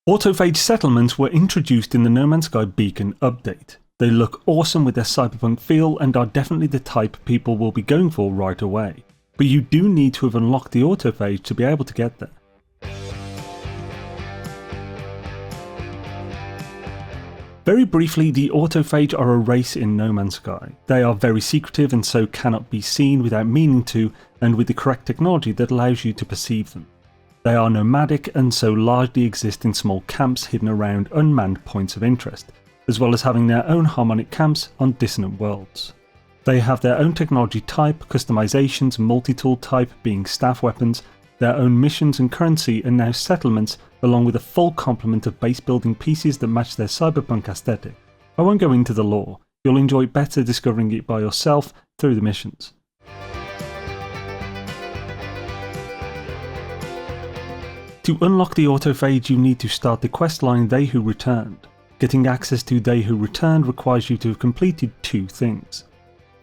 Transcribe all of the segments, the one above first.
Autophage Settlements were introduced in the No Man's Sky Beacon update. They look awesome with their cyberpunk feel and are definitely the type people will be going for right away. But you do need to have unlocked the autophage to be able to get there. Very briefly, the autophage are a race in No Man's Sky. They are very secretive and so cannot be seen without meaning to, and with the correct technology that allows you to perceive them. They are nomadic and so largely exist in small camps hidden around unmanned points of interest, as well as having their own harmonic camps on dissonant worlds. They have their own technology type, customizations, multi-tool type being staff weapons, their own missions and currency, and now settlements, along with a full complement of base building pieces that match their cyberpunk aesthetic. I won't go into the lore, you'll enjoy better discovering it by yourself through the missions. To unlock the autophage, you need to start the questline They Who Returned. Getting access to They Who Returned requires you to have completed two things.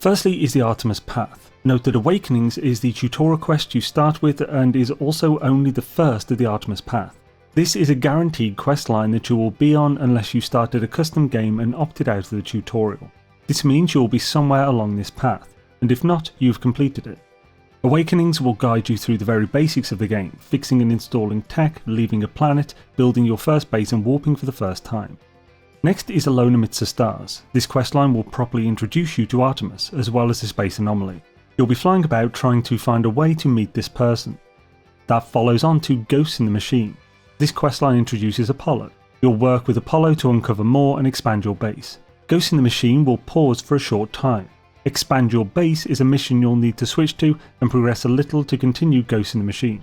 Firstly is the Artemis Path. Note that Awakenings is the tutorial quest you start with and is also only the first of the Artemis Path. This is a guaranteed questline that you will be on unless you started a custom game and opted out of the tutorial. This means you will be somewhere along this path, and if not, you have completed it. Awakenings will guide you through the very basics of the game, fixing and installing tech, leaving a planet, building your first base and warping for the first time. Next is Alone Amidst the Stars. This questline will properly introduce you to Artemis, as well as the space anomaly. You'll be flying about trying to find a way to meet this person. That follows on to Ghosts in the Machine. This questline introduces Apollo. You'll work with Apollo to uncover more and expand your base. Ghosts in the Machine will pause for a short time. Expand Your Base is a mission you'll need to switch to and progress a little to continue Ghosts in the Machine.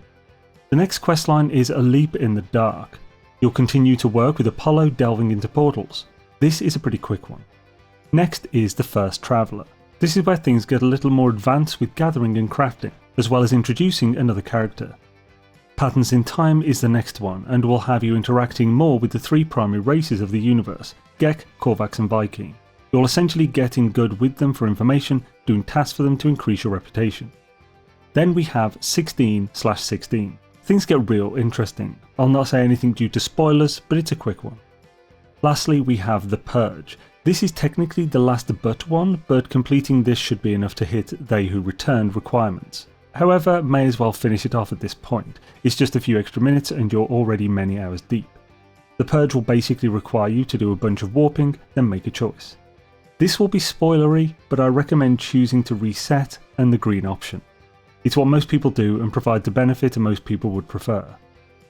The next questline is A Leap in the Dark. You'll continue to work with Apollo delving into portals. This is a pretty quick one. Next is The First Traveller. This is where things get a little more advanced with gathering and crafting, as well as introducing another character. Patterns in Time is the next one and will have you interacting more with the three primary races of the universe, Gek, Korvax and Viking. You'll essentially get in good with them for information, doing tasks for them to increase your reputation. Then we have 16/16. Things get real interesting. I'll not say anything due to spoilers, but it's a quick one. Lastly, we have The Purge. This is technically the last but one, but completing this should be enough to hit They Who Returned requirements. However, may as well finish it off at this point. It's just a few extra minutes and you're already many hours deep. The Purge will basically require you to do a bunch of warping, then make a choice. This will be spoilery, but I recommend choosing to reset and the green option. It's what most people do and provides the benefit most people would prefer.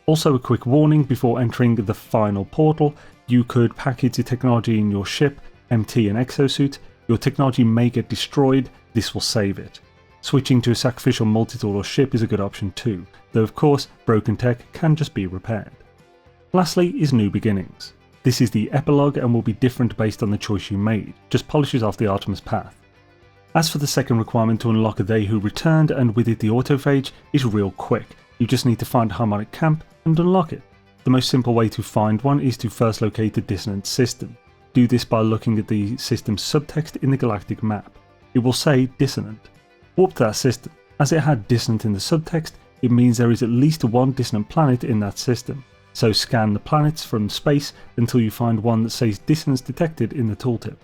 Also a quick warning before entering the final portal, you could package the technology in your ship, MT and exosuit. Your technology may get destroyed, this will save it. Switching to a sacrificial multi-tool or ship is a good option too, though of course broken tech can just be repaired. Lastly is New Beginnings. This is the epilogue and will be different based on the choice you made, just polishes off the Artemis Path. As for the second requirement to unlock a They Who Returned and with it the autophage, is real quick. You just need to find a harmonic camp and unlock it. The most simple way to find one is to first locate the dissonant system. Do this by looking at the system's subtext in the galactic map. It will say dissonant. Warp to that system. As it had dissonant in the subtext, it means there is at least one dissonant planet in that system. So scan the planets from space until you find one that says dissonance detected in the tooltip.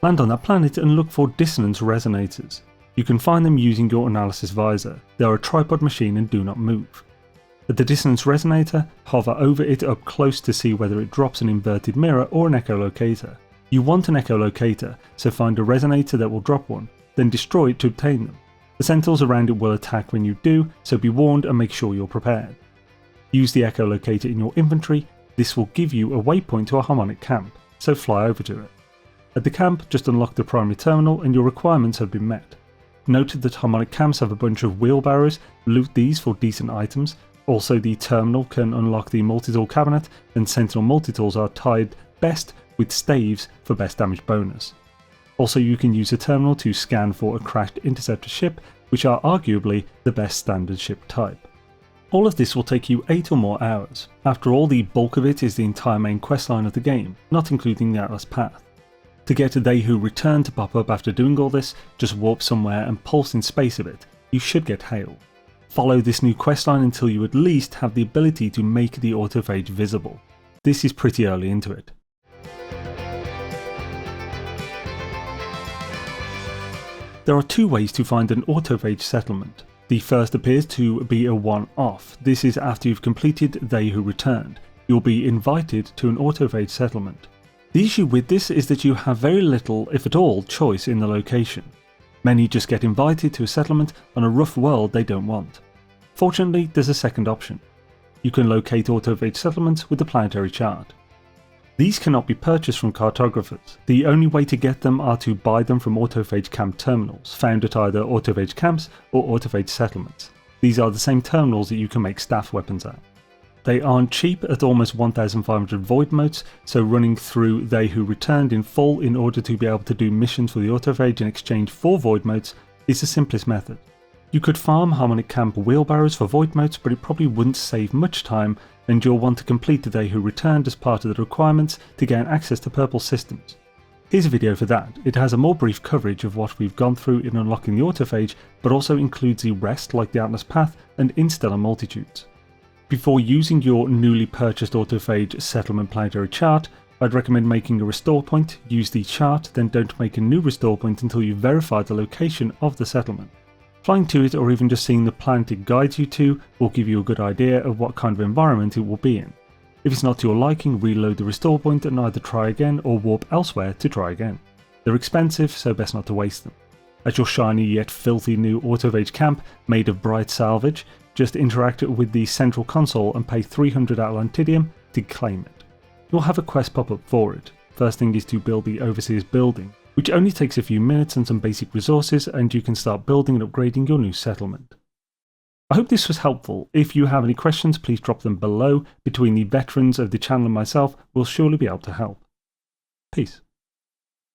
Land on that planet and look for dissonance resonators. You can find them using your analysis visor. They are a tripod machine and do not move. At the dissonance resonator, hover over it up close to see whether it drops an inverted mirror or an echolocator. You want an echolocator, so find a resonator that will drop one, then destroy it to obtain them. The sentinels around it will attack when you do, so be warned and make sure you're prepared. Use the echolocator in your inventory. This will give you a waypoint to a harmonic camp, so fly over to it. At the camp, just unlock the primary terminal and your requirements have been met. Note that harmonic camps have a bunch of wheelbarrows, loot these for decent items. Also the terminal can unlock the multi-tool cabinet and sentinel multi-tools are tied best with staves for best damage bonus. Also you can use the terminal to scan for a crashed interceptor ship, which are arguably the best standard ship type. All of this will take you 8 or more hours. After all, the bulk of it is the entire main questline of the game, not including the Atlas Path. To get a They Who Return to pop up after doing all this, just warp somewhere and pulse in space a bit. You should get hail. Follow this new questline until you at least have the ability to make the autophage visible. this is pretty early into it. There are two ways to find an autophage settlement. The first appears to be a one-off. This is after you've completed They Who Returned. You'll be invited to an autophage settlement. The issue with this is that you have very little, if at all, choice in the location. Many just get invited to a settlement on a rough world they don't want. Fortunately, there's a second option. You can locate autophage settlements with the planetary chart. These cannot be purchased from cartographers. The only way to get them are to buy them from autophage camp terminals, found at either autophage camps or autophage settlements. These are the same terminals that you can make staff weapons at. They aren't cheap at almost 1,500 void motes, so running through They Who Returned in full in order to be able to do missions for the autophage in exchange for void motes is the simplest method. You could farm Harmonic Camp wheelbarrows for void motes, but it probably wouldn't save much time, and you'll want to complete the They Who Returned as part of the requirements to gain access to purple systems. Here's a video for that. It has a more brief coverage of what we've gone through in unlocking the autophage, but also includes the rest like the Atlas Path and Interstellar Multitudes. Before using your newly purchased autophage settlement planetary chart, I'd recommend making a restore point. Use the chart, then don't make a new restore point until you've verified the location of the settlement. Flying to it or even just seeing the planet it guides you to will give you a good idea of what kind of environment it will be in. If it's not to your liking, reload the restore point and either try again or warp elsewhere to try again. They're expensive, so best not to waste them. At your shiny yet filthy new autophage camp made of bright salvage, just interact with the central console and pay 300 Atlantidium to claim it. You'll have a quest pop up for it. First thing is to build the Overseer's building, which only takes a few minutes and some basic resources, and you can start building and upgrading your new settlement. I hope this was helpful. If you have any questions, please drop them below. Between the veterans of the channel and myself, we'll surely be able to help. Peace.